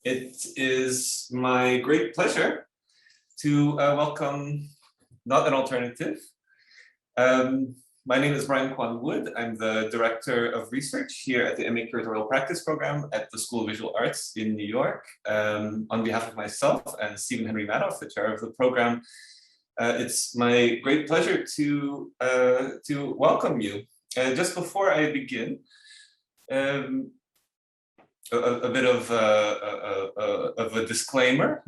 It is my great pleasure to welcome Not an Alternative. My name is Brian Kwan Wood. I'm the Director of Research here at the MA Curatorial Practice program at the School of Visual Arts in New York. On behalf of myself and Stephen Henry Madoff, the chair of the program, it's my great pleasure to welcome you. Just before I begin, a bit of a disclaimer.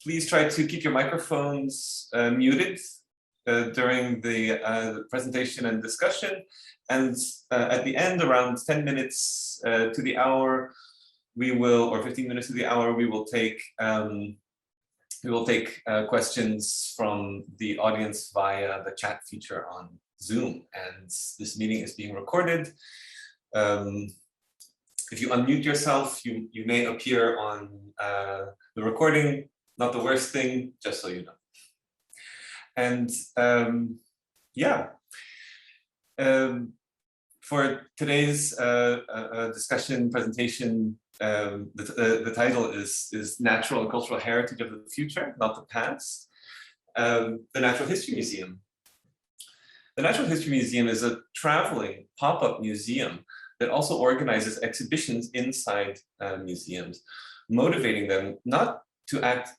Please try to keep your microphones muted during the presentation and discussion. And at the end, around 10 minutes to the hour, we will, or 15 minutes to the hour, we will take questions from the audience via the chat feature on Zoom. And this meeting is being recorded. If you unmute yourself, you may appear on the recording. Not the worst thing, just so you know. And for today's discussion presentation, the title is Natural and Cultural Heritage of the Future, Not the Past. The Natural History Museum. The Natural History Museum is a traveling pop-up museum that also organizes exhibitions inside museums, motivating them not to act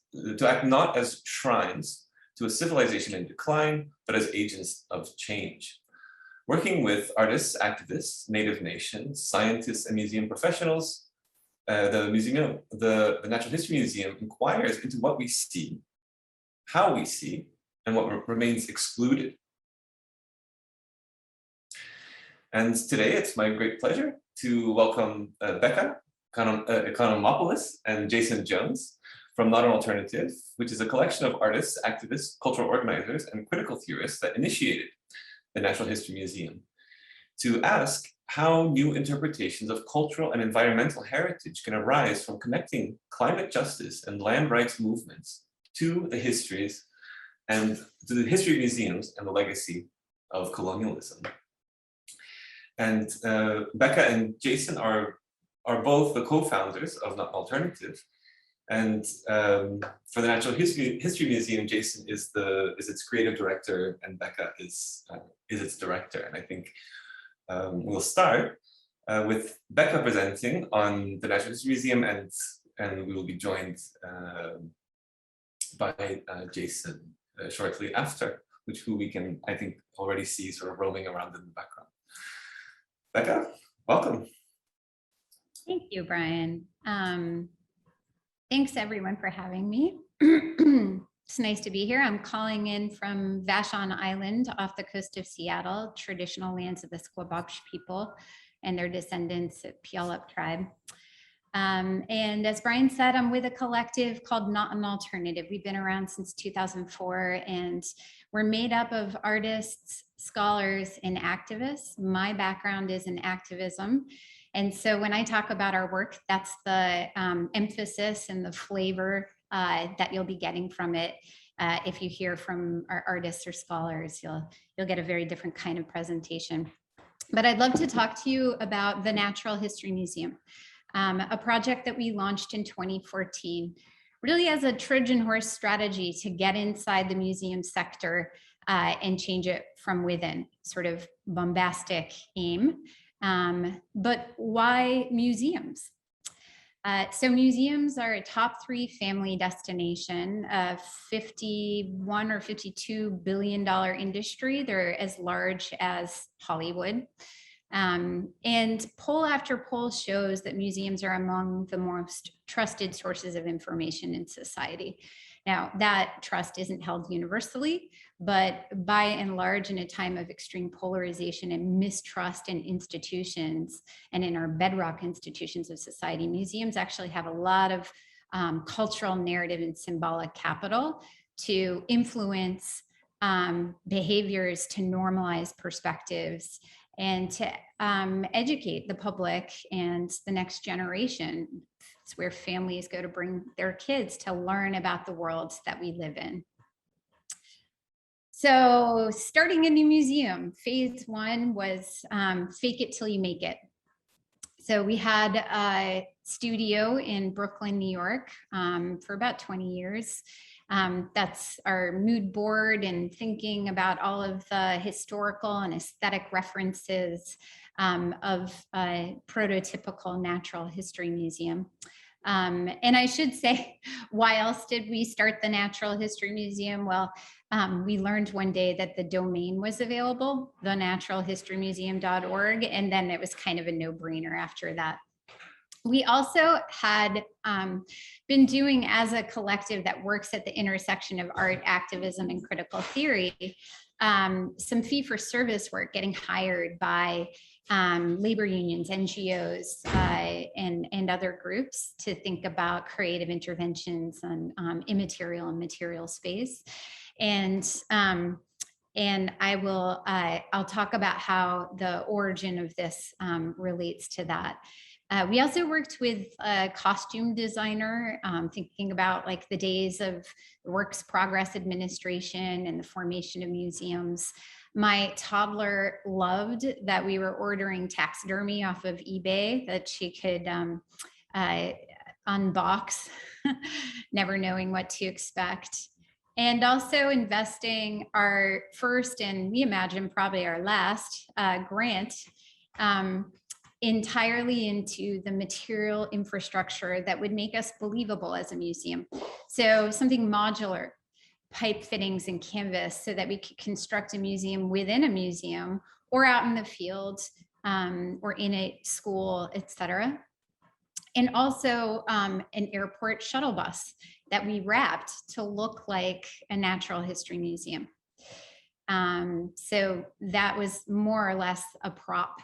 not as shrines to a civilization in decline, but as agents of change. Working with artists, activists, native nations, scientists, and museum professionals, the Natural History Museum inquires into what we see, how we see, and what remains excluded. And today it's my great pleasure to welcome Becca Economopoulos and Jason Jones from Not an Alternative, which is a collection of artists, activists, cultural organizers, and critical theorists that initiated the Natural History Museum to ask how new interpretations of cultural and environmental heritage can arise from connecting climate justice and land rights movements to the histories and to the history museums and the legacy of colonialism. And Becca and Jason are both the co-founders of Not an Alternative. And for the Natural History Museum, Jason is its creative director, and Becca is its director. And I think we'll start with Becca presenting on the Natural History Museum, and we will be joined by Jason shortly after, who we can, I think, already see sort of roaming around in the background. Becca, welcome. Thank you, Brian. Thanks everyone for having me. It's nice to be here. I'm calling in from Vashon Island off the coast of Seattle, traditional lands of the Squabox people and their descendants at Puyallup tribe. And as Brian said, I'm with a collective called Not an Alternative. We've been around since 2004, and we're made up of artists, scholars, and activists. My background is in activism. And so when I talk about our work, that's the emphasis and the flavor that you'll be getting from it. If you hear from our artists or scholars, you'll get a very different kind of presentation. But I'd love to talk to you about the Natural History Museum, a project that we launched in 2014, really as a Trojan horse strategy to get inside the museum sector and change it from within, sort of bombastic aim. But why museums? So museums are a top 3 family destination, a $51 or $52 billion industry. They're as large as Hollywood. And poll after poll shows that museums are among the most trusted sources of information in society. Now, that trust isn't held universally, but by and large, in a time of extreme polarization and mistrust in institutions and in our bedrock institutions of society, museums actually have a lot of cultural narrative and symbolic capital to influence behaviors, to normalize perspectives, and to educate the public and the next generation. It's where families go to bring their kids to learn about the world that we live in. So starting a new museum, phase 1 was fake it till you make it. So we had a studio in Brooklyn, New York, for about 20 years. That's our mood board and thinking about all of the historical and aesthetic references of a prototypical natural history museum. And I should say, why else did we start the Natural History Museum? Well, we learned one day that the domain was available, thenaturalhistorymuseum.org, and then it was kind of a no-brainer after that. We also had been doing, as a collective that works at the intersection of art, activism, and critical theory, some fee-for-service work, getting hired by labor unions, NGOs, and other groups to think about creative interventions on immaterial and material space. And I'll talk about how the origin of this relates to that. We also worked with a costume designer, thinking about like the days of works progress administration and the formation of museums. My toddler loved that we were ordering taxidermy off of eBay that she could unbox, never knowing what to expect. And also investing our first, and we imagine probably our last, grant entirely into the material infrastructure that would make us believable as a museum. So something modular, pipe fittings and canvas, so that we could construct a museum within a museum or out in the field or in a school, etc. And also an airport shuttle bus that we wrapped to look like a natural history museum. So that was more or less a prop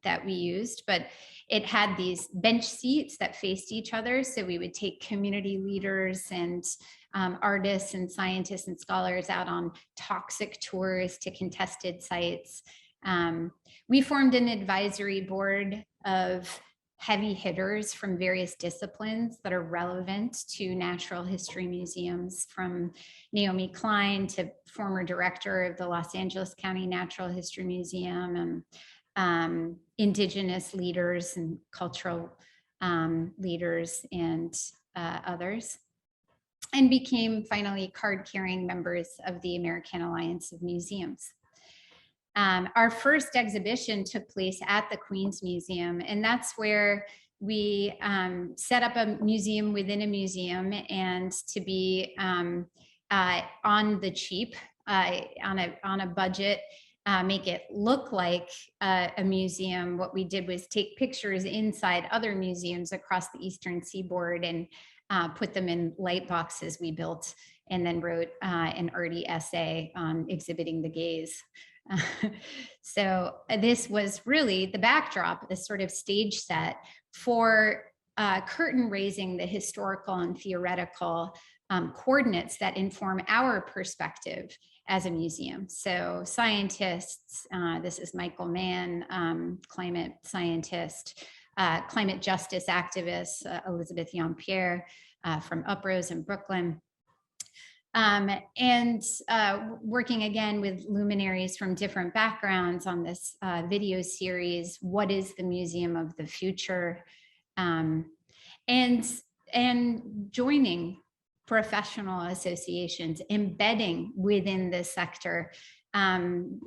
that we used, but it had these bench seats that faced each other. So we would take community leaders and artists and scientists and scholars out on toxic tours to contested sites. We formed an advisory board of heavy hitters from various disciplines that are relevant to natural history museums, from Naomi Klein to former director of the Los Angeles County Natural History Museum, and indigenous leaders and cultural leaders and others, and became finally card-carrying members of the American Alliance of Museums. Our first exhibition took place at the Queens Museum, and that's where we set up a museum within a museum, and to be on the cheap, on a budget, make it look like a museum. What we did was take pictures inside other museums across the Eastern Seaboard and put them in light boxes we built, and then wrote an arty essay on exhibiting the gaze. So this was really the backdrop, this sort of stage set for curtain raising the historical and theoretical coordinates that inform our perspective as a museum. So scientists, this is Michael Mann, climate scientist, climate justice activist, Elizabeth Jean-Pierre from Uprose in Brooklyn. And working again with luminaries from different backgrounds on this video series, What is the Museum of the Future? And joining professional associations, embedding within this sector, going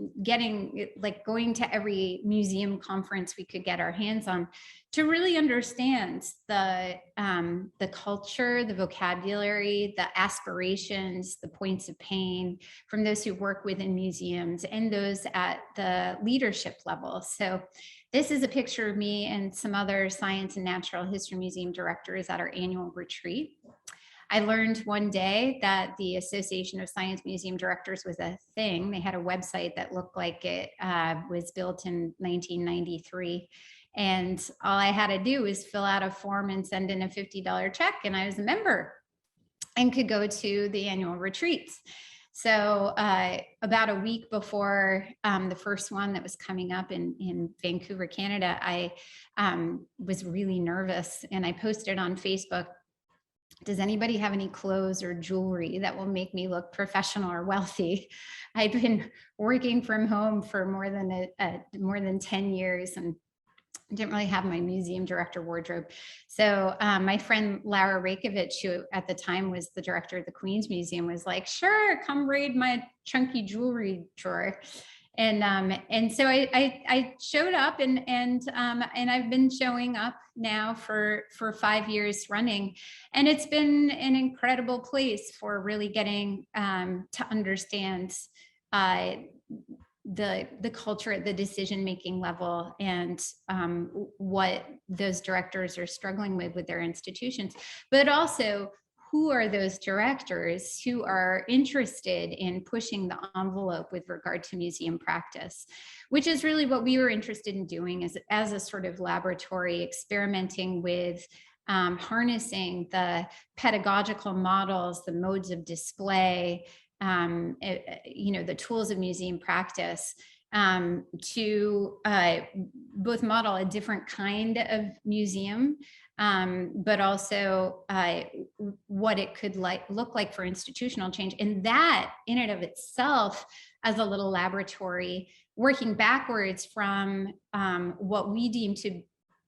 to every museum conference we could get our hands on, to really understand the culture, the vocabulary, the aspirations, the points of pain from those who work within museums and those at the leadership level. So this is a picture of me and some other science and natural history museum directors at our annual retreat. I learned one day that the Association of Science Museum Directors was a thing. They had a website that looked like it was built in 1993. And all I had to do was fill out a form and send in a $50 check, and I was a member and could go to the annual retreats. So about a week before the first one that was coming up in Vancouver, Canada, I was really nervous, and I posted on Facebook, does anybody have any clothes or jewelry that will make me look professional or wealthy? I've been working from home for more than 10 years, and didn't really have my museum director wardrobe. So my friend Lara Rakovich, who at the time was the director of the Queen's Museum, was like, sure, come raid my chunky jewelry drawer. And so I showed up, and I've been showing up now for 5 years running, and it's been an incredible place for really getting to understand the culture at the decision-making level, and what those directors are struggling with their institutions, but also who are those directors who are interested in pushing the envelope with regard to museum practice, which is really what we were interested in doing as a sort of laboratory, experimenting with harnessing the pedagogical models, the modes of display, the tools of museum practice to both model a different kind of museum, but also what it could look like for institutional change. And that in and of itself, as a little laboratory, working backwards from what we deem to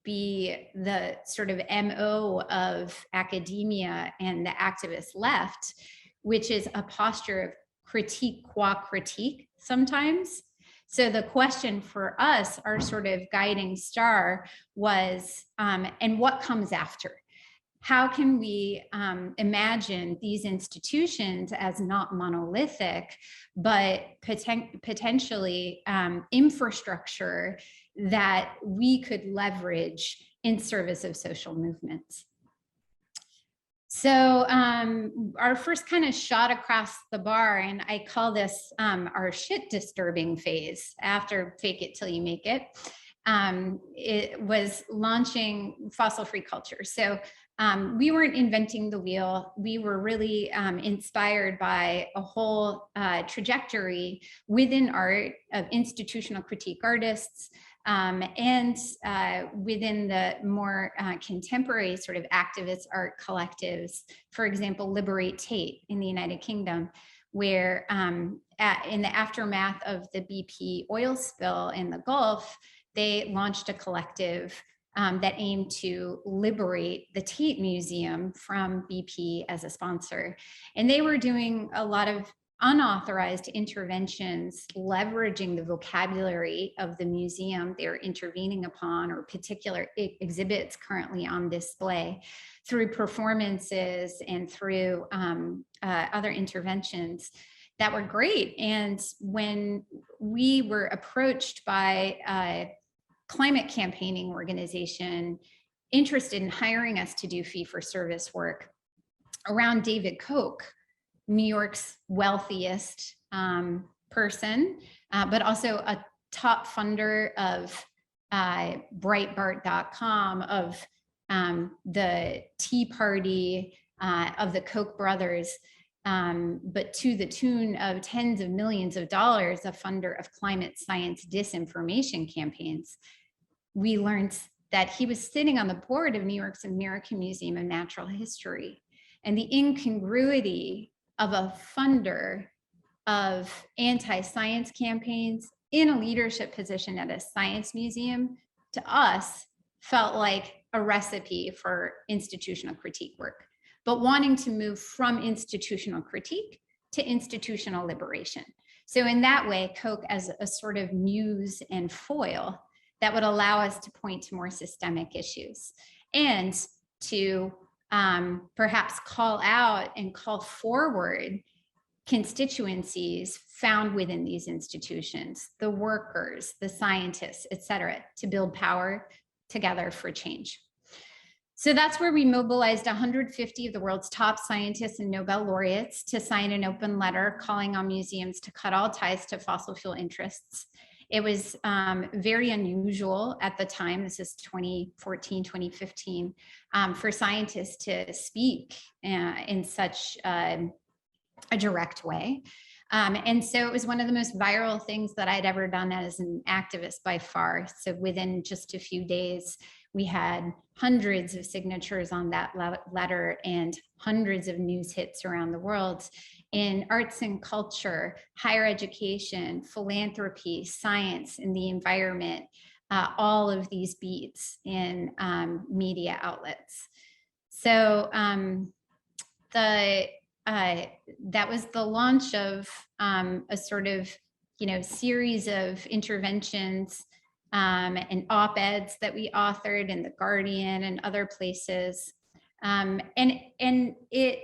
be the sort of MO of academia and the activist left, which is a posture of critique qua critique sometimes. So the question for us, our sort of guiding star, was, and what comes after? How can we imagine these institutions as not monolithic, but potentially infrastructure that we could leverage in service of social movements? So our first kind of shot across the bar, and I call this our shit disturbing phase after Fake It Till You Make It, it was launching fossil-free culture. So we weren't inventing the wheel. We were really inspired by a whole trajectory within art of institutional critique artists, and within the more contemporary sort of activist art collectives, for example, Liberate Tate in the United Kingdom, where in the aftermath of the BP oil spill in the Gulf, they launched a collective that aimed to liberate the Tate Museum from BP as a sponsor. And they were doing a lot of unauthorized interventions, leveraging the vocabulary of the museum they're intervening upon, or particular exhibits currently on display, through performances and through other interventions that were great. And when we were approached by a climate campaigning organization interested in hiring us to do fee-for-service work around David Koch, New York's wealthiest person, but also a top funder of Breitbart.com, of the Tea Party, of the Koch brothers, but to the tune of tens of millions of dollars, a funder of climate science disinformation campaigns. We learned that he was sitting on the board of New York's American Museum of Natural History, and the incongruity of a funder of anti-science campaigns in a leadership position at a science museum, to us, felt like a recipe for institutional critique work, but wanting to move from institutional critique to institutional liberation. So in that way, Koch as a sort of muse and foil that would allow us to point to more systemic issues, and to perhaps call out and call forward constituencies found within these institutions, the workers, the scientists, et cetera, to build power together for change. So that's where we mobilized 150 of the world's top scientists and Nobel laureates to sign an open letter calling on museums to cut all ties to fossil fuel interests. It was very unusual at the time, this is 2014, 2015, for scientists to speak in such a direct way. And so it was one of the most viral things that I'd ever done as an activist by far. So within just a few days, we had hundreds of signatures on that letter and hundreds of news hits around the world in arts and culture, higher education, philanthropy, science, and the environment, all of these beats in media outlets. So that was the launch of a sort of, series of interventions and op-eds that we authored in The Guardian and other places. And it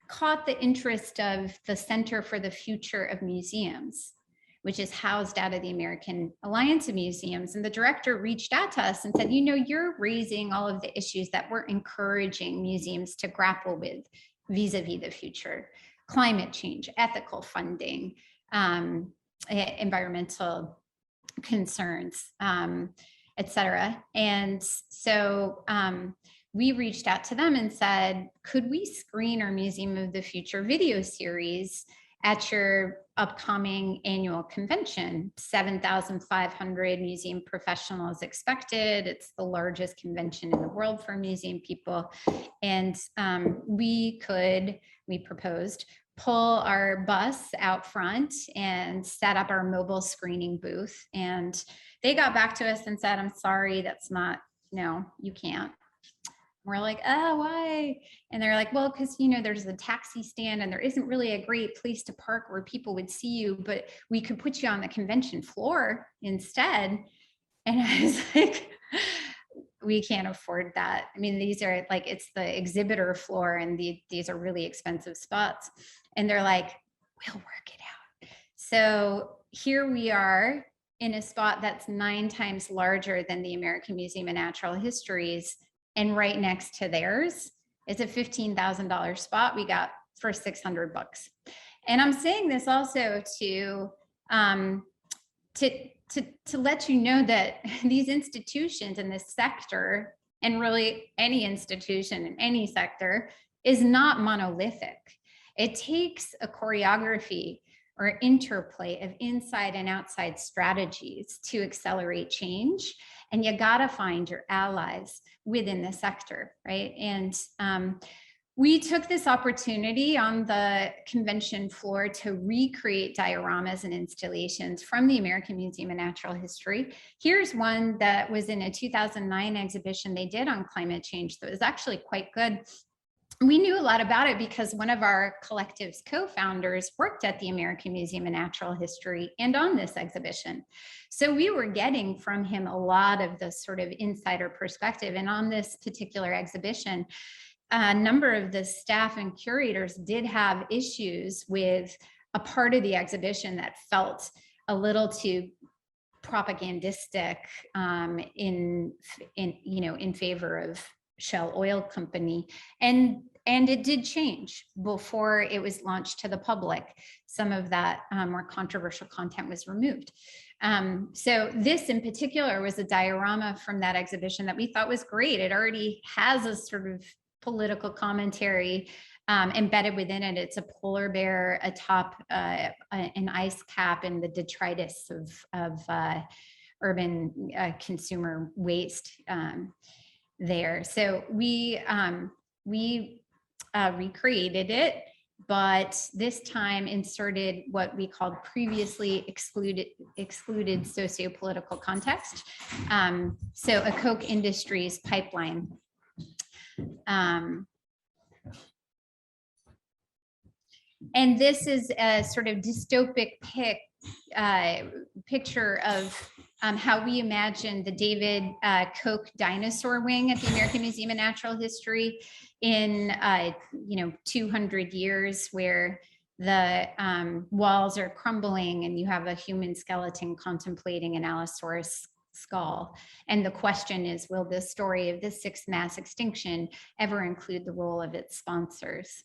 caught the interest of the Center for the Future of Museums, which is housed out of the American Alliance of Museums. And the director reached out to us and said, you're raising all of the issues that we're encouraging museums to grapple with vis-a-vis the future: climate change, ethical funding, environmental concerns, et cetera. And so we reached out to them and said, could we screen our Museum of the Future video series at your upcoming annual convention? 7,500 museum professionals expected. It's the largest convention in the world for museum people. And we proposed, pull our bus out front and set up our mobile screening booth. And they got back to us and said, I'm sorry, that's not, no, you can't. We're like, oh, why? And they're like, well, because, there's a taxi stand and there isn't really a great place to park where people would see you, but we could put you on the convention floor instead. And I was like, we can't afford that. I mean, these are like, it's the exhibitor floor and these are really expensive spots. And they're like, we'll work it out. So here we are in a spot that's 9 times larger than the American Museum of Natural History's. And right next to theirs is a $15,000 spot we got for $600. And I'm saying this also to let you know that these institutions in this sector, and really any institution in any sector, is not monolithic. It takes a choreography or interplay of inside and outside strategies to accelerate change. And you gotta find your allies within the sector, right? And we took this opportunity on the convention floor to recreate dioramas and installations from the American Museum of Natural History. Here's one that was in a 2009 exhibition they did on climate change that was actually quite good. We knew a lot about it because one of our collective's co-founders worked at the American Museum of Natural History and on this exhibition. So we were getting from him a lot of the sort of insider perspective. And on this particular exhibition, a number of the staff and curators did have issues with a part of the exhibition that felt a little too propagandistic in favor of Shell Oil Company. And it did change before it was launched to the public. Some of that more controversial content was removed. So this in particular was a diorama from that exhibition that we thought was great. It already has a sort of political commentary embedded within it. It's a polar bear atop an ice cap and the detritus of urban consumer waste there. So we recreated it, but this time inserted what we called previously excluded socio-political context. So a Koch Industries pipeline. And this is a sort of dystopic picture of how we imagine the David Koch dinosaur wing at the American Museum of Natural History in 200 years, where the walls are crumbling and you have a human skeleton contemplating an Allosaurus skull. And the question is, will this story of this 6th mass extinction ever include the role of its sponsors?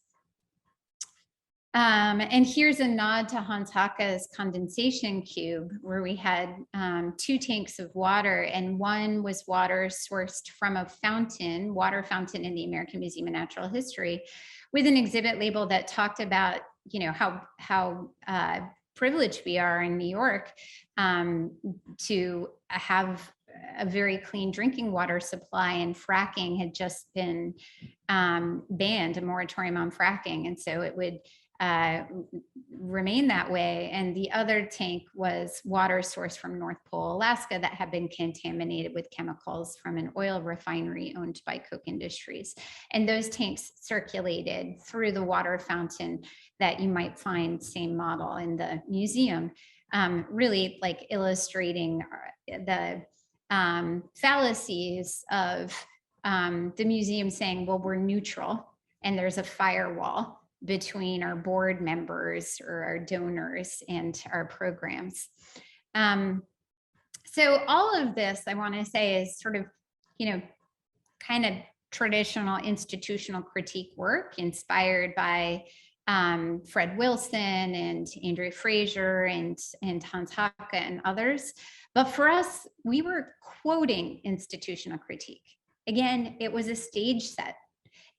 And here's a nod to Hans Hacke's condensation cube, where we had 2 tanks of water, and one was water sourced from a fountain, water fountain in the American Museum of Natural History, with an exhibit label that talked about, how privileged we are in New York to have a very clean drinking water supply, and fracking had just been banned, a moratorium on fracking. And so it would remain that way. And the other tank was water sourced from North Pole, Alaska, that had been contaminated with chemicals from an oil refinery owned by Koch Industries. And those tanks circulated through the water fountain that you might find, same model, in the museum, really like illustrating the fallacies of the museum saying, well, we're neutral and there's a firewall between our board members or our donors and our programs. So all of this, I want to say, is sort of, kind of traditional institutional critique work inspired by Fred Wilson and Andrew Fraser and Hans Hake and others. But for us, we were quoting institutional critique. Again, it was a stage set.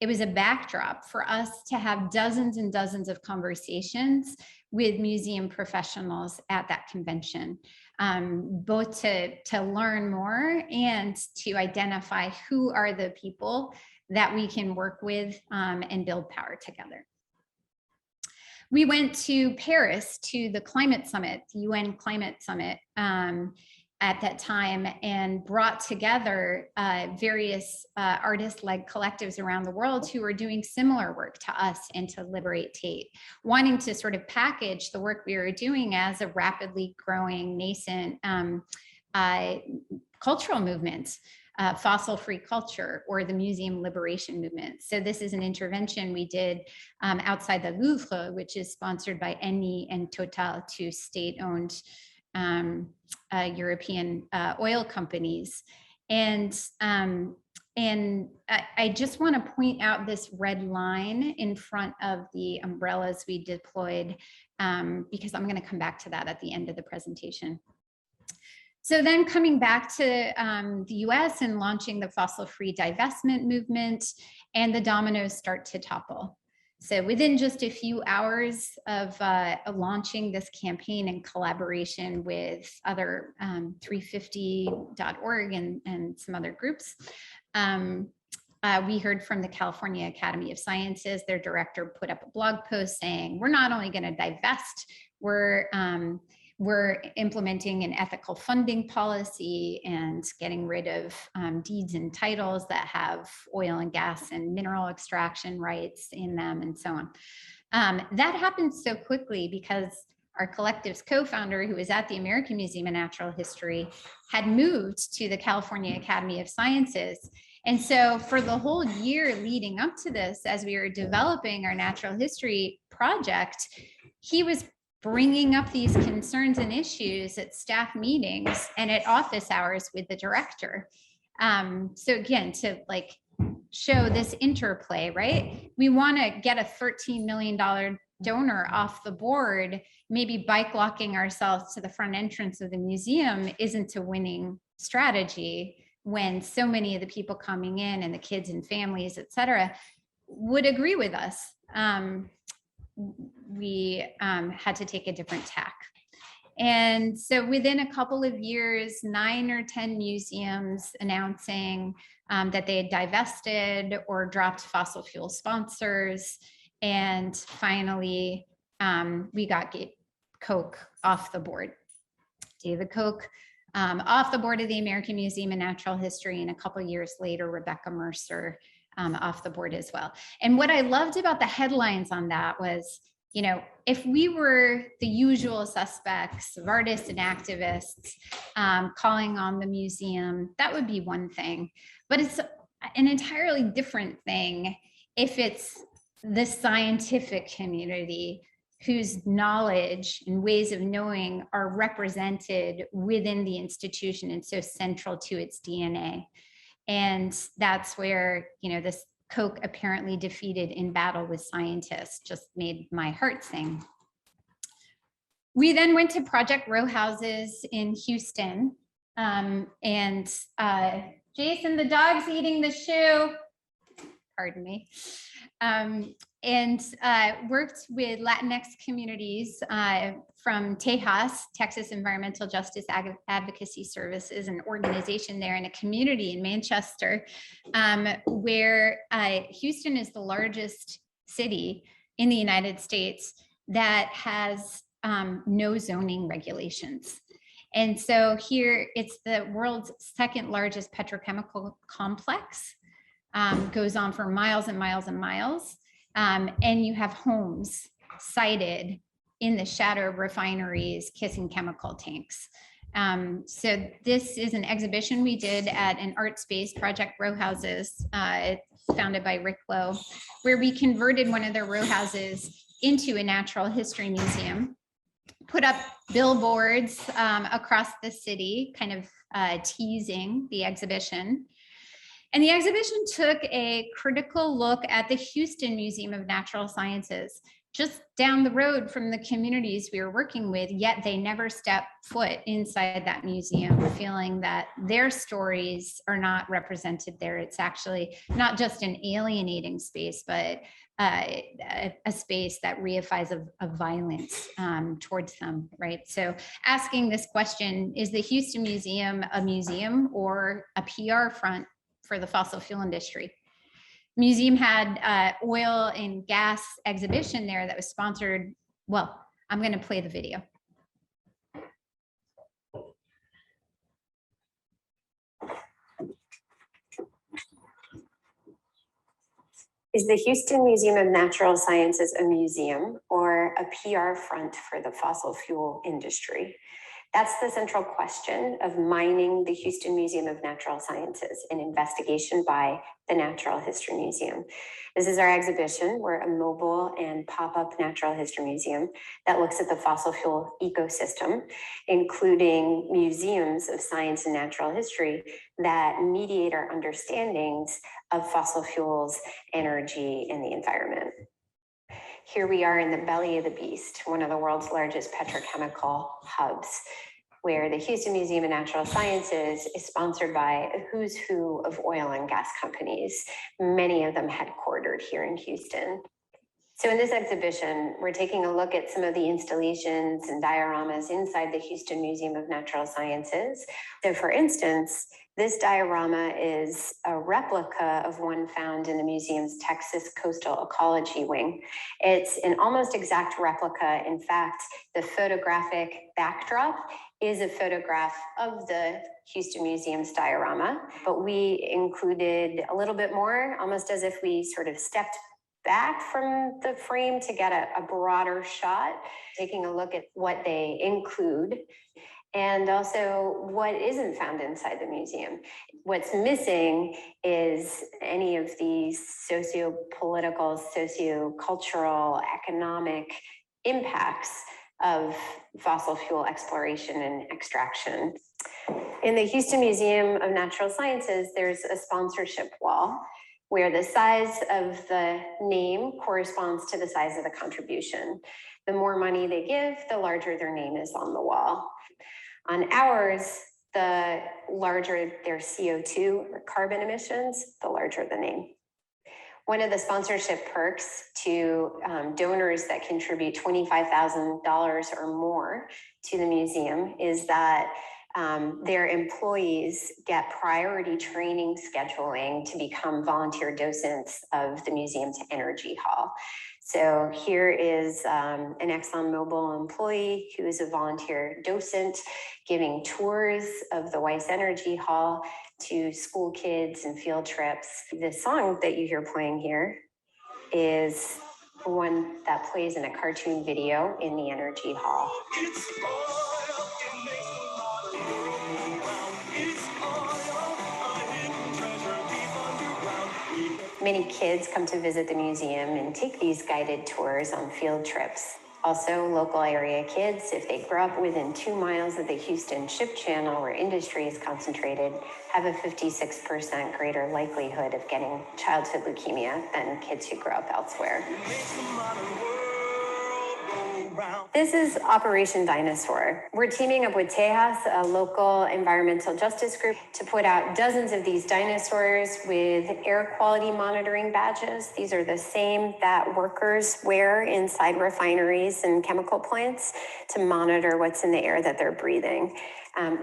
It was a backdrop for us to have dozens and dozens of conversations with museum professionals at that convention, both to learn more and to identify who are the people that we can work with and build power together. We went to Paris to the climate summit, the UN climate summit, at that time, and brought together various artist-led collectives around the world who were doing similar work to us and to Liberate Tate, wanting to sort of package the work we were doing as a rapidly growing, nascent cultural movement, fossil-free culture, or the museum liberation movement. So this is an intervention we did outside the Louvre, which is sponsored by Eni and Total, two state-owned European oil companies. And I just want to point out this red line in front of the umbrellas we deployed, because I'm going to come back to that at the end of the presentation. So then coming back to the US and launching the fossil-free divestment movement, and the dominoes start to topple. So within just a few hours of launching this campaign in collaboration with other 350.org and some other groups, we heard from the California Academy of Sciences. Their director put up a blog post saying, we're not only going to divest, we're implementing an ethical funding policy and getting rid of deeds and titles that have oil and gas and mineral extraction rights in them, and so on. That happened so quickly because our collective's co-founder, who was at the American Museum of Natural History, had moved to the California Academy of Sciences. And so for the whole year leading up to this, as we were developing our natural history project, he was bringing up these concerns and issues at staff meetings and at office hours with the director. So again, to like show this interplay, right? We want to get a $13 million donor off the board. Maybe bike locking ourselves to the front entrance of the museum isn't a winning strategy when so many of the people coming in and the kids and families, et cetera, would agree with us. We had to take a different tack. And so within a couple of years, 9 or 10 museums announcing that they had divested or dropped fossil fuel sponsors. And finally, we got Koch off the board. David Koch off the board of the American Museum of Natural History, and a couple of years later, Rebecca Mercer off the board as well. And what I loved about the headlines on that was, if we were the usual suspects of artists and activists calling on the museum, that would be one thing. But it's an entirely different thing if it's the scientific community whose knowledge and ways of knowing are represented within the institution and so central to its DNA. And that's where, this Koch apparently defeated in battle with scientists just made my heart sing. We then went to Project Row Houses in Houston. Jason, the dog's eating the shoe. Pardon me. And worked with Latinx communities from Tejas, Texas Environmental Justice Advocacy Services, an organization there in a community in Manchester, where Houston is the largest city in the United States that has no zoning regulations. And so here it's the world's second largest petrochemical complex, goes on for miles and miles and miles. And you have homes sited in the shadow of refineries kissing chemical tanks. So this is an exhibition we did at an art space, Project Row Houses, founded by Rick Lowe, where we converted one of their row houses into a natural history museum, put up billboards across the city, kind of teasing the exhibition. And the exhibition took a critical look at the Houston Museum of Natural Sciences, just down the road from the communities we were working with, yet they never stepped foot inside that museum, feeling that their stories are not represented there. It's actually not just an alienating space, but a space that reifies of violence towards them, right? So asking this question, is the Houston Museum a museum or a PR front for the fossil fuel industry? Museum had oil and gas exhibition there that was sponsored. Well, I'm going to play the video. Is the Houston Museum of Natural Sciences a museum or a PR front for the fossil fuel industry? That's the central question of mining the Houston Museum of Natural Sciences, an investigation by the Natural History Museum. This is our exhibition. We're a mobile and pop-up natural history museum that looks at the fossil fuel ecosystem, including museums of science and natural history that mediate our understandings of fossil fuels, energy, and the environment. Here we are in the belly of the beast, one of the world's largest petrochemical hubs, where the Houston Museum of Natural Sciences is sponsored by a who's who of oil and gas companies, many of them headquartered here in Houston. So in this exhibition, we're taking a look at some of the installations and dioramas inside the Houston Museum of Natural Sciences. So for instance, this diorama is a replica of one found in the museum's Texas Coastal Ecology Wing. It's an almost exact replica. In fact, the photographic backdrop is a photograph of the Houston Museum's diorama, but we included a little bit more, almost as if we sort of stepped back from the frame to get a broader shot, taking a look at what they include and also what isn't found inside the museum. What's missing is any of these socio-political, socio-cultural, economic impacts of fossil fuel exploration and extraction. In the Houston Museum of Natural Sciences, there's a sponsorship wall where the size of the name corresponds to the size of the contribution. The more money they give, the larger their name is on the wall. On ours, the larger their CO2 or carbon emissions, the larger the name. One of the sponsorship perks to donors that contribute $25,000 or more to the museum is that their employees get priority training scheduling to become volunteer docents of the museum's energy hall. So here is an ExxonMobil employee who is a volunteer docent giving tours of the Weiss Energy Hall to school kids and field trips. The song that you hear playing here is one that plays in a cartoon video in the Energy Hall. Many kids come to visit the museum and take these guided tours on field trips. Also, local area kids, if they grow up within 2 miles of the Houston Ship Channel where industry is concentrated, have a 56% greater likelihood of getting childhood leukemia than kids who grow up elsewhere. This is Operation Dinosaur. We're teaming up with Tejas, a local environmental justice group, to put out dozens of these dinosaurs with air quality monitoring badges. These are the same that workers wear inside refineries and chemical plants to monitor what's in the air that they're breathing.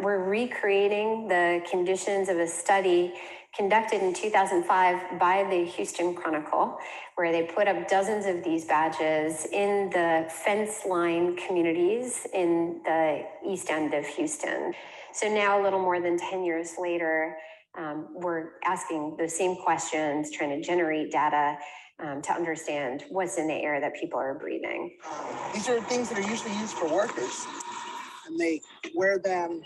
We're recreating the conditions of a study conducted in 2005 by the Houston Chronicle, where they put up dozens of these badges in the fence line communities in the east end of Houston. So now, a little more than 10 years later, we're asking the same questions, trying to generate data to understand what's in the air that people are breathing. These are things that are usually used for workers, and they wear them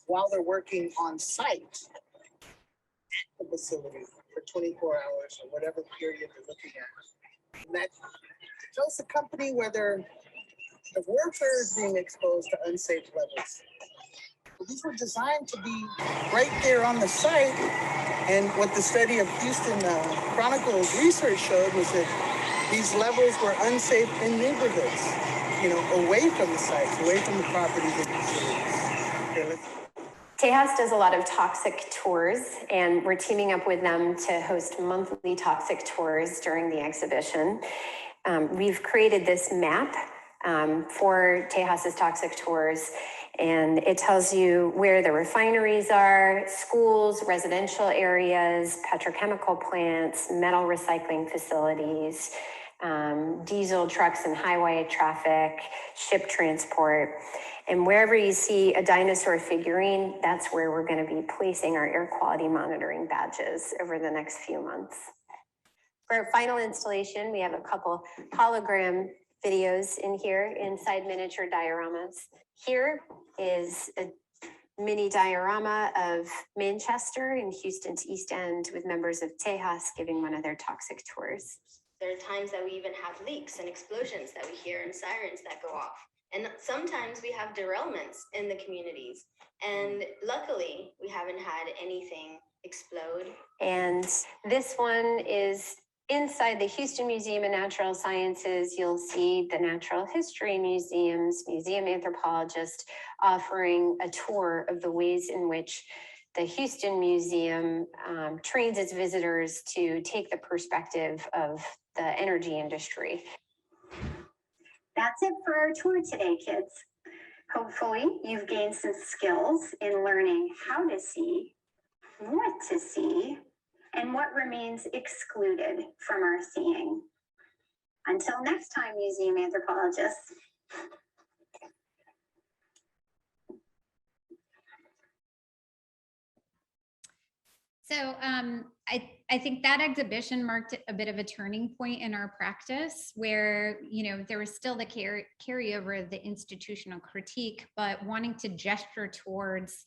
while they're working on site at the facility for 24 hours or whatever period they're looking at. And that tells the company whether the worker is being exposed to unsafe levels. But these were designed to be right there on the site. And what the study of Houston Chronicle's research showed was that these levels were unsafe in neighborhoods, away from the sites, away from the properties and facilities. Okay, Tejas does a lot of toxic tours, and we're teaming up with them to host monthly toxic tours during the exhibition. We've created this map for Tejas's toxic tours, and it tells you where the refineries are, schools, residential areas, petrochemical plants, metal recycling facilities, diesel trucks and highway traffic, ship transport. And wherever you see a dinosaur figurine, that's where we're going to be placing our air quality monitoring badges over the next few months. For our final installation, we have a couple hologram videos in here inside miniature dioramas. Here is a mini diorama of Manchester in Houston's East End with members of Tejas giving one of their toxic tours. There are times that we even have leaks and explosions that we hear and sirens that go off. And sometimes we have derailments in the communities. And luckily, we haven't had anything explode. And this one is inside the Houston Museum of Natural Sciences. You'll see the Natural History Museum's museum anthropologist offering a tour of the ways in which the Houston Museum trains its visitors to take the perspective of the energy industry. That's it for our tour today, kids. Hopefully, you've gained some skills in learning how to see, what to see, and what remains excluded from our seeing. Until next time, museum anthropologists. So I think that exhibition marked a bit of a turning point in our practice where, there was still the carryover of the institutional critique, but wanting to gesture towards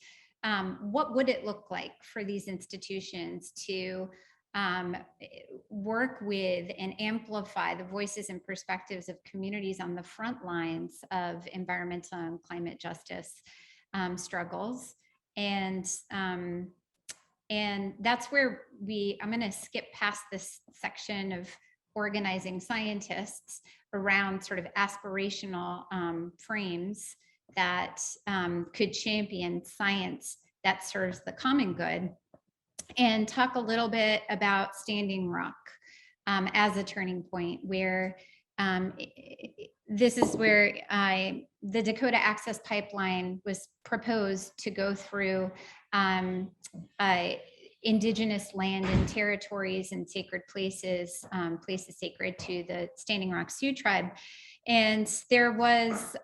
what would it look like for these institutions to work with and amplify the voices and perspectives of communities on the front lines of environmental and climate justice struggles. And that's where I'm going to skip past this section of organizing scientists around sort of aspirational frames that could champion science that serves the common good, and talk a little bit about Standing Rock as a turning point where this is where the Dakota Access Pipeline was proposed to go through indigenous land and territories and sacred places, places sacred to the Standing Rock Sioux tribe. And there was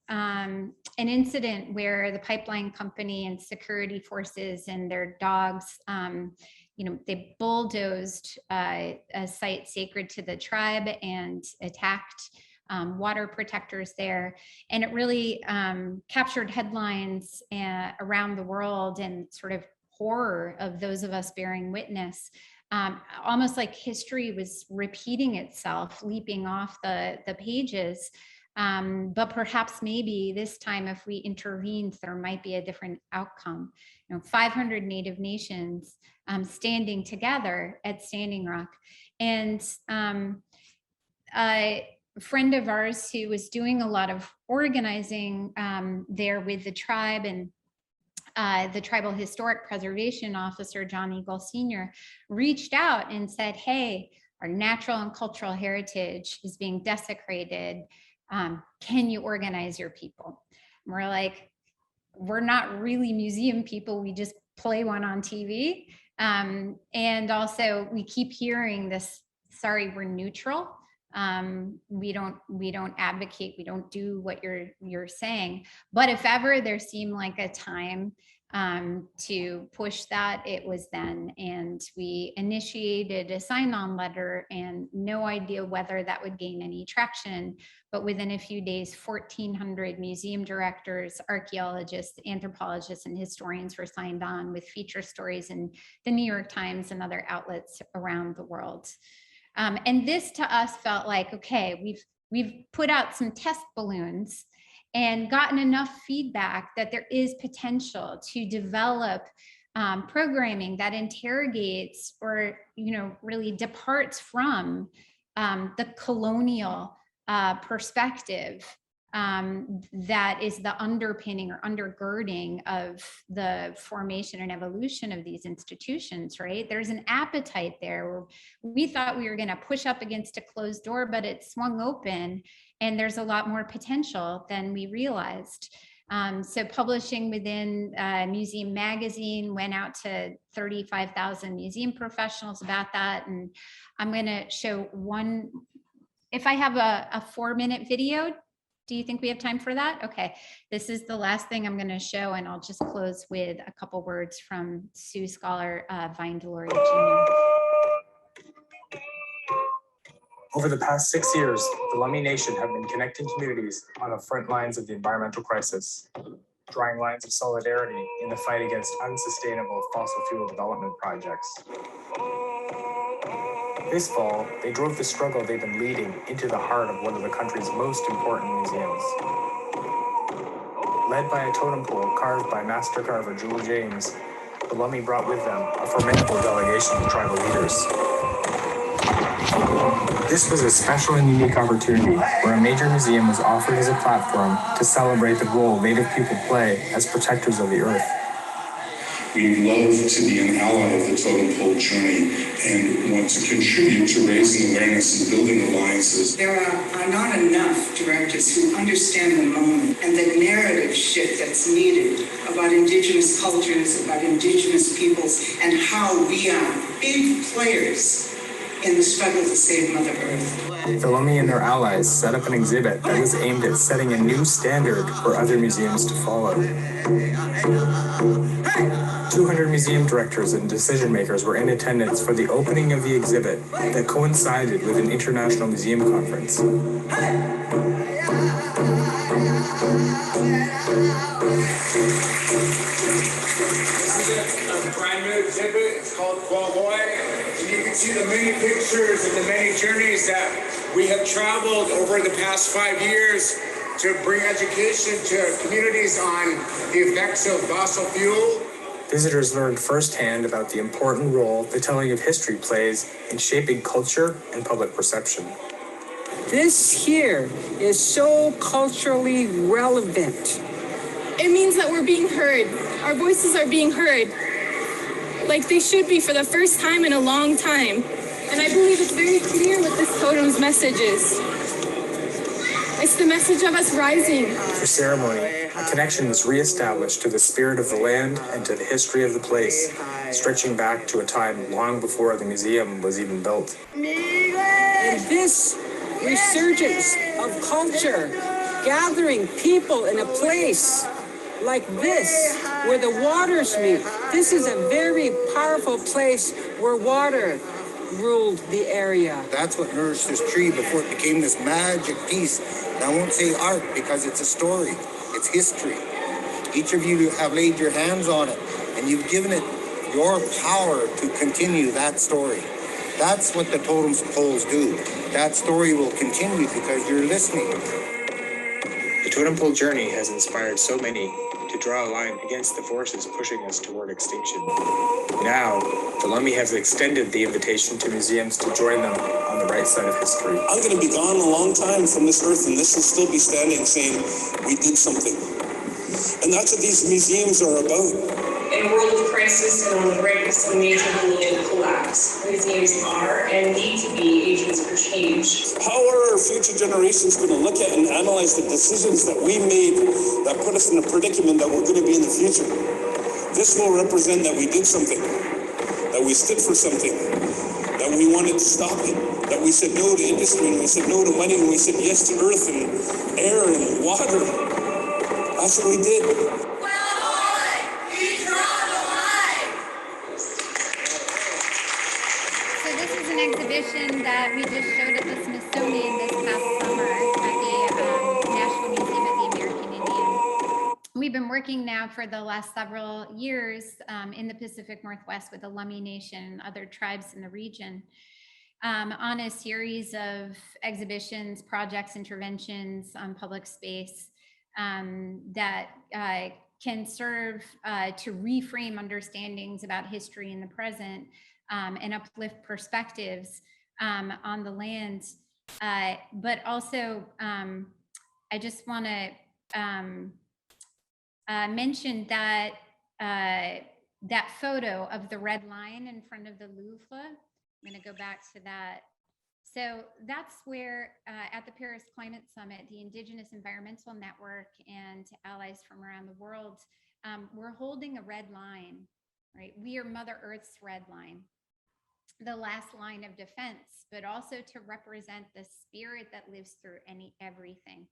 an incident where the pipeline company and security forces and their dogs, they bulldozed a site sacred to the tribe and attacked water protectors there. And it really captured headlines around the world and sort of horror of those of us bearing witness. Almost like history was repeating itself, leaping off the pages. But perhaps maybe this time, if we intervened, there might be a different outcome. 500 Native nations standing together at Standing Rock. And a friend of ours who was doing a lot of organizing there with the tribe and the Tribal Historic Preservation Officer, John Eagle Sr., reached out and said, hey, our natural and cultural heritage is being desecrated. Can you organize your people? And we're like, we're not really museum people, we just play one on TV. And also we keep hearing this, sorry, we're neutral. We don't advocate, we don't do what you're saying. But if ever there seemed like a time to push that, it was then. And we initiated a sign-on letter, and no idea whether that would gain any traction. But within a few days, 1,400 museum directors, archaeologists, anthropologists, and historians were signed on, with feature stories in the New York Times and other outlets around the world. And this to us felt like, okay, we've put out some test balloons and gotten enough feedback that there is potential to develop programming that interrogates or, really departs from the colonial perspective that is the underpinning or undergirding of the formation and evolution of these institutions, right? There's an appetite there where we thought we were going to push up against a closed door, but it swung open, and there's a lot more potential than we realized. So publishing within Museum Magazine went out to 35,000 museum professionals about that. And I'm going to show one, if I have a 4-minute video. Do you think we have time for that? Okay, this is the last thing I'm going to show, and I'll just close with a couple words from Sioux scholar Vine Delory Jr. Over the past 6 years, the Lummi Nation have been connecting communities on the front lines of the environmental crisis, drawing lines of solidarity in the fight against unsustainable fossil fuel development projects. This fall, they drove the struggle they've been leading into the heart of one of the country's most important museums. Led by a totem pole carved by master carver Jewel James, the Lummi brought with them a formidable delegation of tribal leaders. This was a special and unique opportunity where a major museum was offered as a platform to celebrate the role Native people play as protectors of the earth. We love to be an ally of the totem pole journey and want to contribute to raising awareness and building alliances. There are not enough directors who understand the moment and the narrative shift that's needed about Indigenous cultures, about Indigenous peoples, and how we are big players in the struggle to save Mother Earth. The Lummi and their allies set up an exhibit that was aimed at setting a new standard for other museums to follow. 200 museum directors and decision makers were in attendance for the opening of the exhibit that coincided with an international museum conference. This is a brand new exhibit. It's called Qualboy. And you can see the many pictures and the many journeys that we have traveled over the past 5 years to bring education to communities on the effects of fossil fuel. Visitors learned firsthand about the important role the telling of history plays in shaping culture and public perception. This here is so culturally relevant. It means that we're being heard. Our voices are being heard, like they should be for the first time in a long time. And I believe it's very clear what this totem's message is. It's the message of us rising. For ceremony, a connection was reestablished to the spirit of the land and to the history of the place, stretching back to a time long before the museum was even built. And this resurgence of culture, gathering people in a place like this, where the waters meet. This is a very powerful place where water ruled the area. That's what nourished this tree before it became this magic piece. And I won't say art because it's a story. It's history. Each of you have laid your hands on it and you've given it your power to continue that story. That's what the totem poles do. That story will continue because you're listening. The totem pole journey has inspired so many to draw a line against the forces pushing us toward extinction. Now, the Lummi has extended the invitation to museums to join them on the right side of history. I'm going to be gone a long time from this earth, and this will still be standing saying, we did something. And that's what these museums are about. In a world of crisis and on the brightness of major global collapse, museums are and need to be agents for change. How are our future generations going to look at and analyze the decisions that we made that put us in the predicament that we're going to be in the future? This will represent that we did something, that we stood for something, that we wanted to stop it, that we said no to industry, and we said no to money, and we said yes to earth and air and water. That's what we did. So this is an exhibition that we just showed at the Smithsonian this past summer at the National Museum of the American Indian. We've been working now for the last several years in the Pacific Northwest with the Lummi Nation and other tribes in the region on a series of exhibitions, projects, interventions on public space that can serve to reframe understandings about history in the present and uplift perspectives on the land. But also, I just want to mention that that photo of the red line in front of the Louvre. I'm going to go back to that. So that's where at the Paris Climate Summit, the Indigenous Environmental Network and allies from around the world, we're holding a red line, right? We are Mother Earth's red line, the last line of defense, but also to represent the spirit that lives through everything.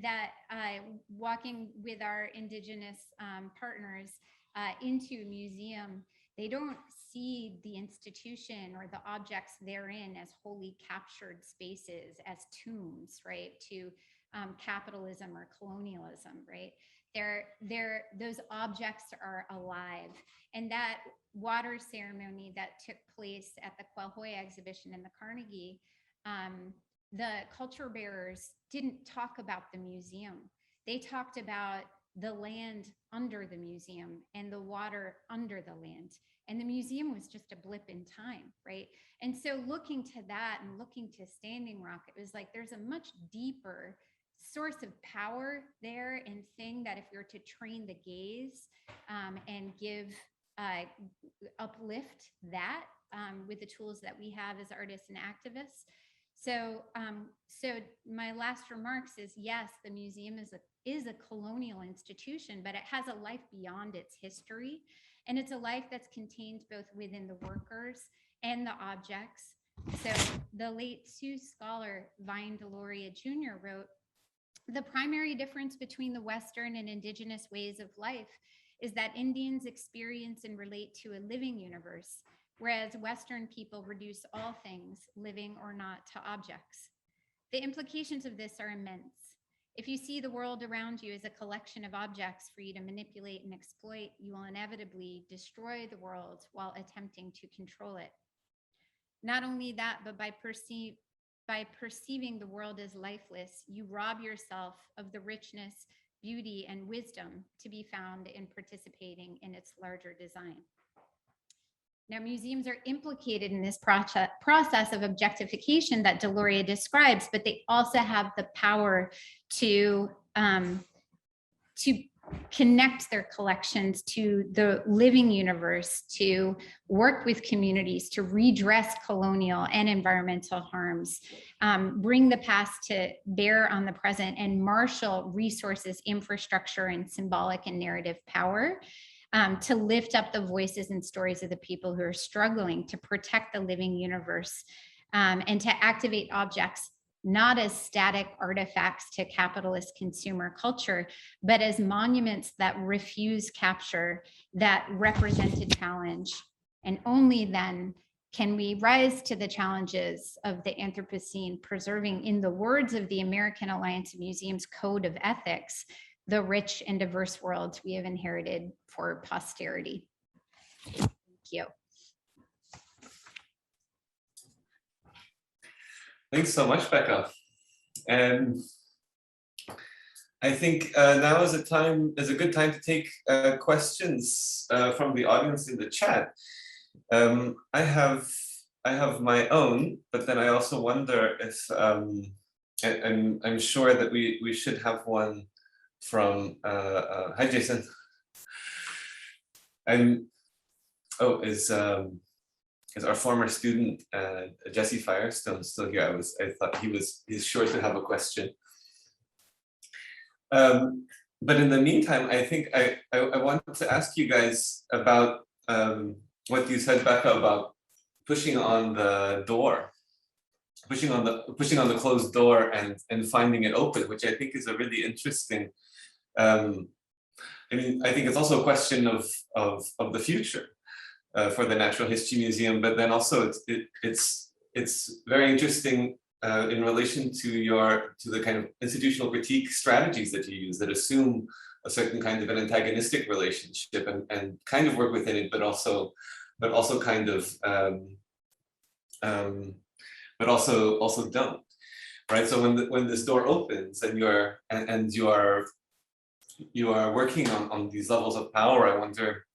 That walking with our Indigenous partners into a museum, they don't see the institution or the objects therein as wholly captured spaces, as tombs, right, to capitalism or colonialism, right? Those objects are alive. And that water ceremony that took place at the Quellhoy exhibition in the Carnegie, the culture bearers didn't talk about the museum. They talked about the land under the museum and the water under the land. And the museum was just a blip in time, right? And so looking to that and looking to Standing Rock, it was like there's a much deeper source of power there and thing that if we were to train the gaze and give, uplift that with the tools that we have as artists and activists. So, so my last remarks is, yes, the museum is a colonial institution, but it has a life beyond its history. And it's a life that's contained both within the workers and the objects. So the late Sioux scholar Vine Deloria Jr. wrote, the primary difference between the Western and Indigenous ways of life is that Indians experience and relate to a living universe, whereas Western people reduce all things, living or not, to objects. The implications of this are immense. If you see the world around you as a collection of objects for you to manipulate and exploit, you will inevitably destroy the world while attempting to control it. Not only that, but by perceiving the world as lifeless, you rob yourself of the richness, beauty, and wisdom to be found in participating in its larger design. Now, museums are implicated in this process of objectification that Deloria describes, but they also have the power to connect their collections to the living universe, to work with communities, to redress colonial and environmental harms, bring the past to bear on the present, and marshal resources, infrastructure, and symbolic and narrative power to lift up the voices and stories of the people who are struggling to protect the living universe and to activate objects not as static artifacts to capitalist consumer culture, but as monuments that refuse capture, that represent a challenge. And only then can we rise to the challenges of the Anthropocene, preserving, in the words of the American Alliance of Museums Code of Ethics, the rich and diverse world we have inherited for posterity. Thank you. Thanks so much, Becca. And I think now is a good time to take questions from the audience in the chat. I have my own, but then I also wonder if, and I'm sure that we should have one from, hi Jason. And oh, is our former student Jesse Firestone still here? I thought he's sure to have a question. But in the meantime, I think I wanted to ask you guys about what you said, Becca, about pushing on the door, pushing on the closed door and finding it open, which I think is a really interesting. I mean, I think it's also a question of the future for the Natural History Museum, but then also it's very interesting in relation to the kind of institutional critique strategies that you use that assume a certain kind of an antagonistic relationship and kind of work within it, but also kind of but also don't, right? So when this door opens and you are working on these levels of power, I wonder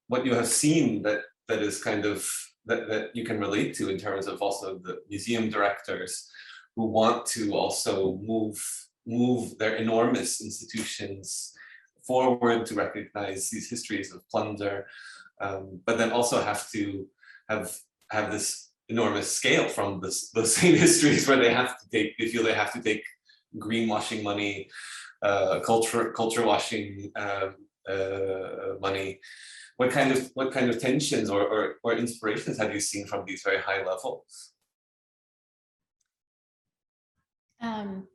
what you have seen that is kind of that you can relate to in terms of also the museum directors who want to also move their enormous institutions forward to recognize these histories of plunder, but then also have to have this enormous scale from those same histories where they feel they have to take greenwashing money, culture washing money. What kind of tensions or inspirations have you seen from these very high levels?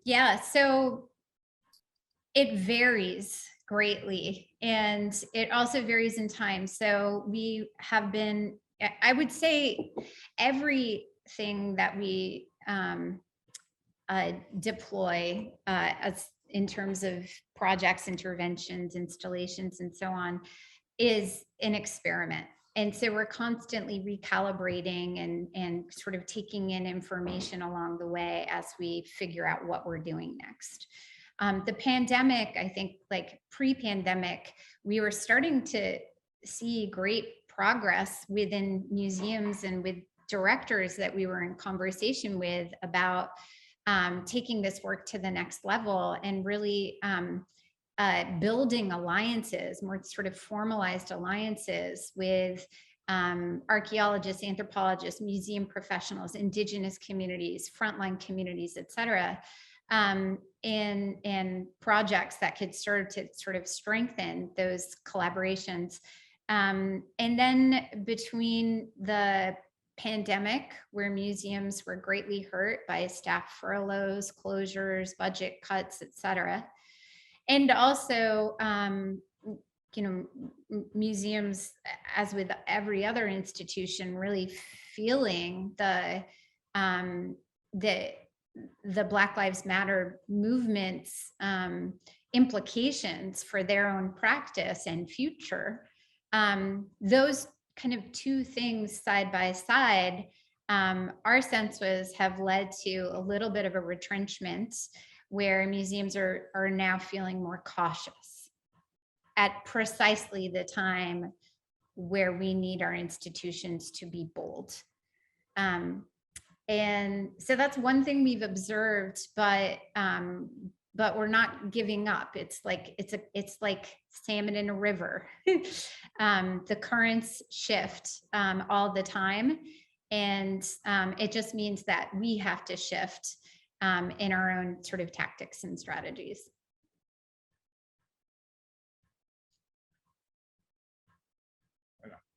Yeah, so it varies greatly, and it also varies in time. So we have been, I would say, everything that we deploy as in terms of projects, interventions, installations, and so on, is an experiment. And so we're constantly recalibrating and sort of taking in information along the way as we figure out what we're doing next. The pandemic, I think, like pre-pandemic, we were starting to see great progress within museums and with directors that we were in conversation with about taking this work to the next level and really building alliances, more sort of formalized alliances with archaeologists, anthropologists, museum professionals, indigenous communities, frontline communities, et cetera, and projects that could start to sort of strengthen those collaborations. And then between the pandemic, where museums were greatly hurt by staff furloughs, closures, budget cuts, et cetera, and also, museums, as with every other institution, really feeling the Black Lives Matter movement's implications for their own practice and future. Those kind of two things side by side, our sense have led to a little bit of a retrenchment, where museums are now feeling more cautious at precisely the time where we need our institutions to be bold. And so that's one thing we've observed, but we're not giving up. It's like salmon in a river. The currents shift all the time, and it just means that we have to shift in our own sort of tactics and strategies.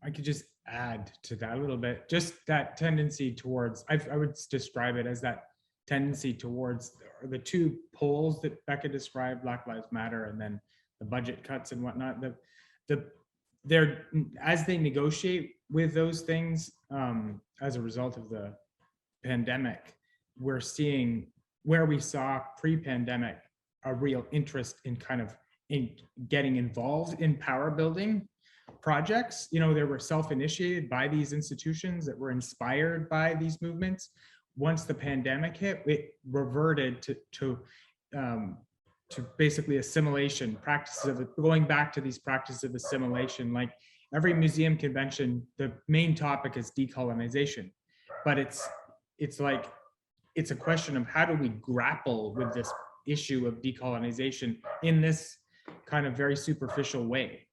I could just add to that a little bit, just that tendency towards, I would describe it as that tendency towards the two poles that Becca described, Black Lives Matter, and then the budget cuts and whatnot. They're as they negotiate with those things, as a result of the pandemic, we're seeing where we saw pre-pandemic a real interest in getting involved in power building projects. They were self-initiated by these institutions that were inspired by these movements. Once the pandemic hit, it reverted to basically assimilation practices going back to these practices of assimilation. Like every museum convention, the main topic is decolonization, but it's a question of how do we grapple with this issue of decolonization in this kind of very superficial way.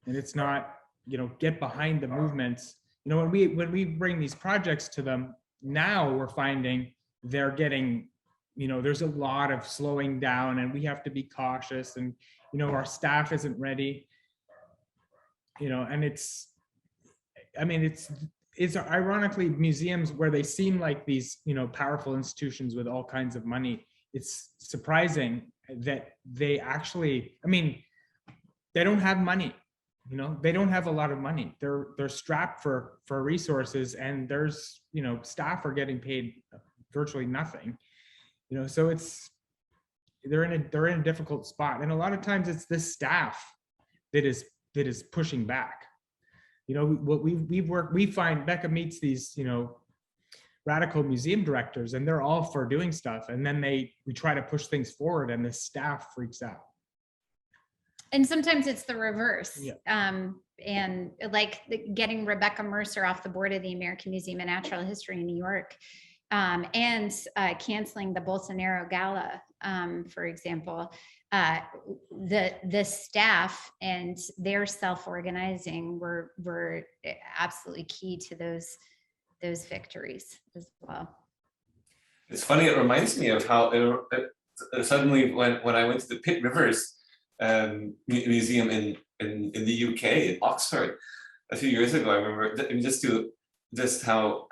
And it's not, you know, get behind the movements. You know, when we bring these projects to them, now we're finding they're getting, you know, there's a lot of slowing down, and we have to be cautious, and, you know, our staff isn't ready, you know, and it's, I mean, it's ironically museums where they seem like these, you know, powerful institutions with all kinds of money. It's surprising that they actually, I mean, they don't have money, you know, they don't have a lot of money. They're strapped for resources, and there's, you know, staff are getting paid virtually nothing, you know, so they're in a difficult spot. And a lot of times it's this staff that is pushing back. You know, what we find Becca meets these, you know, radical museum directors, and they're all for doing stuff. And then we try to push things forward, and the staff freaks out. And sometimes it's the reverse. Yeah. And like getting Rebecca Mercer off the board of the American Museum of Natural History in New York, and canceling the Bolsonaro Gala, for example, the staff and their self-organizing were absolutely key to those victories as well. It's funny, it reminds me of how suddenly when I went to the Pitt Rivers Museum in the UK, in Oxford, a few years ago, I remember just how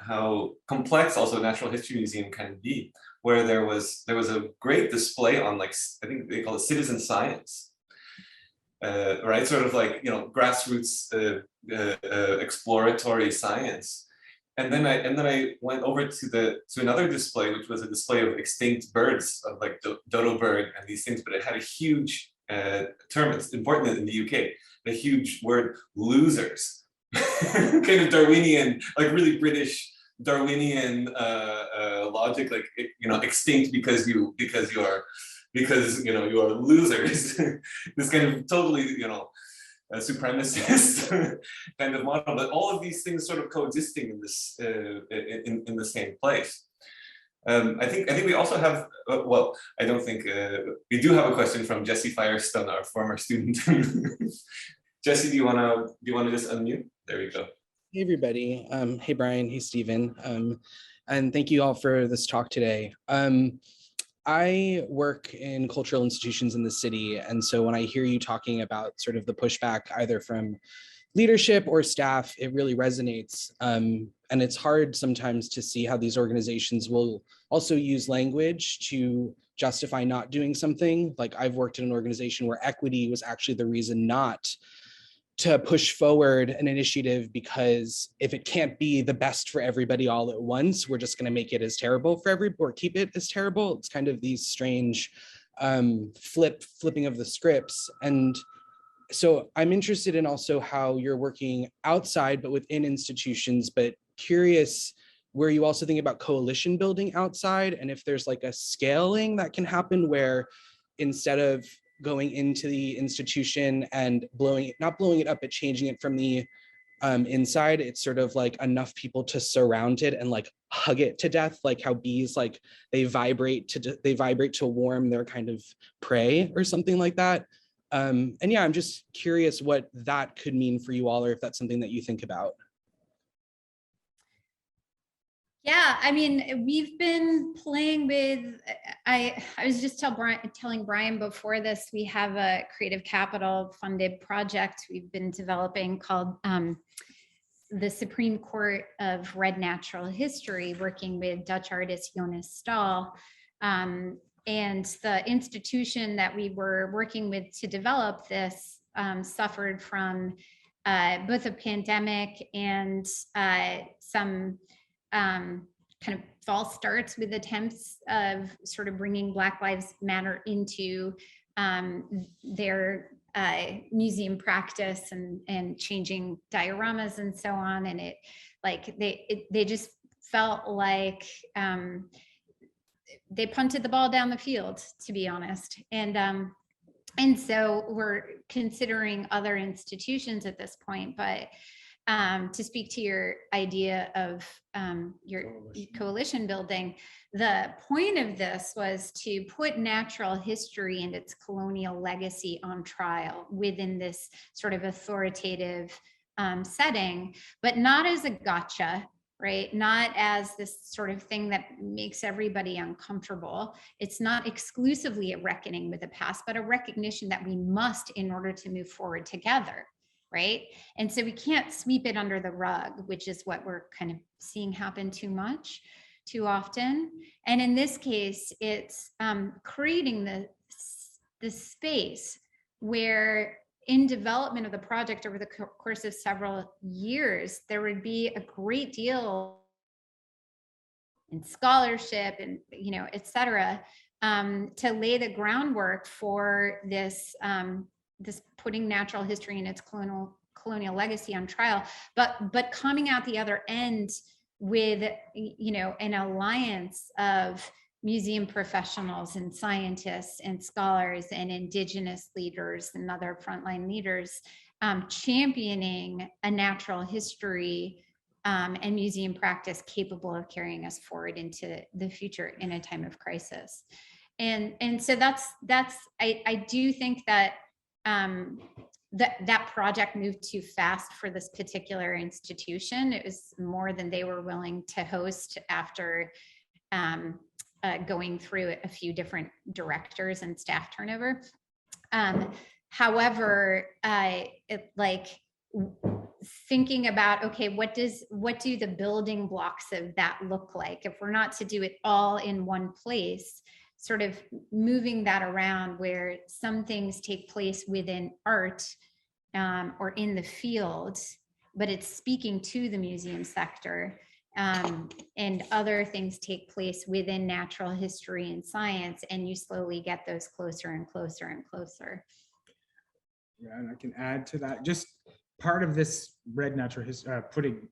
complex also a natural history museum can be, where there was a great display on, like, I think they call it citizen science, right? Sort of like, you know, grassroots exploratory science. And then I went over to another display, which was a display of extinct birds, of like the dodo bird and these things, but it had a huge term, it's important in the UK, a huge word, losers. Kind of Darwinian, like really British Darwinian logic, like, you know, extinct because you are losers. This kind of totally, you know, a supremacist kind of model, but all of these things sort of coexisting in this in the same place. I think we also have, well, I don't think, we do have a question from Jesse Firestone, our former student. Jesse, do you wanna just unmute? There we go. Hey everybody, hey Brian, hey Stephen, and thank you all for this talk today. I work in cultural institutions in the city, and so when I hear you talking about sort of the pushback either from leadership or staff, it really resonates. And it's hard sometimes to see how these organizations will also use language to justify not doing something. Like, I've worked in an organization where equity was actually the reason not to push forward an initiative, because if it can't be the best for everybody all at once, we're just going to make it as terrible for everybody, or keep it as terrible. It's kind of these strange flipping of the scripts. And so I'm interested in also how you're working outside, but within institutions, but curious where you also think about coalition building outside, and if there's like a scaling that can happen where instead of going into the institution and not blowing it up, but changing it from the inside, it's sort of like enough people to surround it and like hug it to death, like how bees, like they vibrate to warm their kind of prey or something like that. And yeah, I'm just curious what that could mean for you all, or if that's something that you think about. Yeah, I mean, we've been playing with, I was just telling Brian before this, we have a Creative Capital funded project we've been developing called the Supreme Court of Red Natural History, working with Dutch artist Jonas Staal. And the institution that we were working with to develop this suffered from both a pandemic and some kind of false starts with attempts of sort of bringing Black Lives Matter into their museum practice and changing dioramas and so on. And it, like, they just felt like they punted the ball down the field, to be honest. And so we're considering other institutions at this point, but to speak to your idea of your coalition building, the point of this was to put natural history and its colonial legacy on trial within this sort of authoritative setting, but not as a gotcha, right? Not as this sort of thing that makes everybody uncomfortable. It's not exclusively a reckoning with the past, but a recognition that we must in order to move forward together. Right. And so we can't sweep it under the rug, which is what we're kind of seeing happen too often. And in this case, it's creating the space where in development of the project over the course of several years, there would be a great deal in scholarship and, et cetera, to lay the groundwork for this this putting natural history and its colonial legacy on trial, but coming out the other end with an alliance of museum professionals and scientists and scholars and indigenous leaders and other frontline leaders championing a natural history and museum practice capable of carrying us forward into the future in a time of crisis. And so that's I do think that that project moved too fast for this particular institution. It was more than they were willing to host after going through a few different directors and staff turnover. However, thinking about, okay, what do the building blocks of that look like? If we're not to do it all in one place, sort of moving that around where some things take place within art or in the field, but it's speaking to the museum sector, and other things take place within natural history and science, and you slowly get those closer and closer and closer. Yeah, and I can add to that, just part of this Red Natural History, putting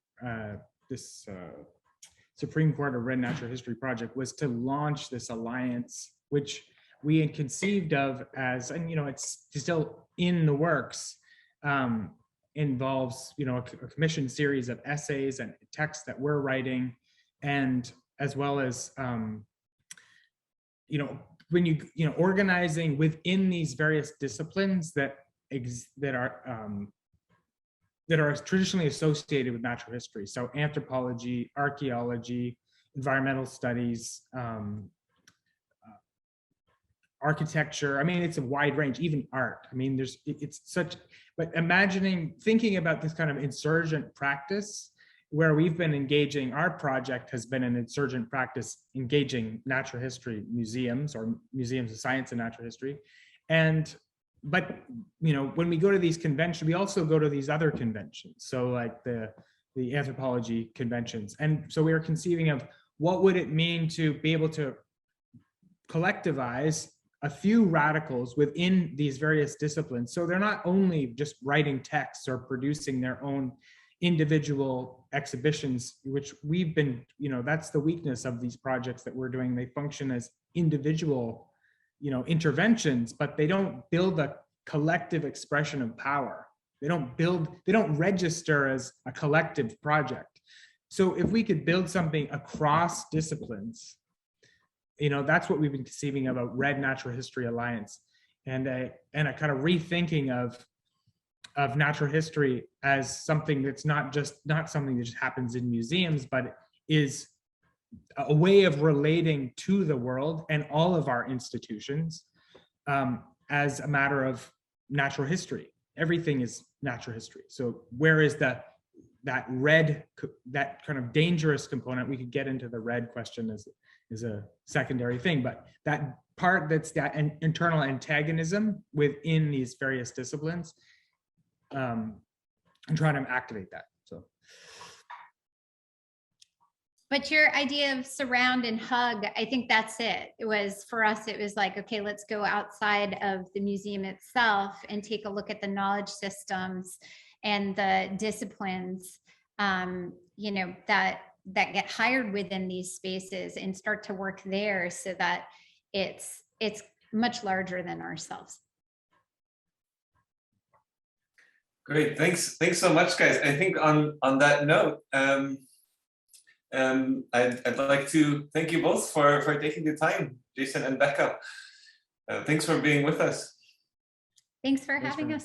this Supreme Court of Red Natural History project was to launch this alliance, which we had conceived of as, and it's still in the works, involves a commissioned series of essays and texts that we're writing, and as well as when you organizing within these various disciplines that are traditionally associated with natural history. So anthropology, archaeology, environmental studies, architecture. I mean, it's a wide range, even art. I mean, but thinking about this kind of insurgent practice where we've been engaging, our project has been an insurgent practice engaging natural history museums or museums of science and natural history. But when we go to these conventions, we also go to these other conventions. So like the anthropology conventions. And so we are conceiving of what would it mean to be able to collectivize a few radicals within these various disciplines. So they're not only just writing texts or producing their own individual exhibitions, which we've been, that's the weakness of these projects that we're doing. They function as individual interventions, but they don't build a collective expression of power. They don't register as a collective project. So if we could build something across disciplines, that's what we've been conceiving of a Red Natural History Alliance, and a kind of rethinking of natural history as something that's not something that just happens in museums, but is a way of relating to the world and all of our institutions as a matter of natural history. Everything is natural history. So where is that kind of dangerous component? We could get into the red question as a secondary thing, but that part that's that internal antagonism within these various disciplines, and trying to activate that. So. But your idea of surround and hug, I think that's it. It was, for us, it was like, okay, let's go outside of the museum itself and take a look at the knowledge systems and the disciplines, that get hired within these spaces, and start to work there so that it's much larger than ourselves. Great, thanks so much, guys. I think on that note, I'd like to thank you both for taking the time, Jason and Becca. Thanks for being with us. Thanks for having us.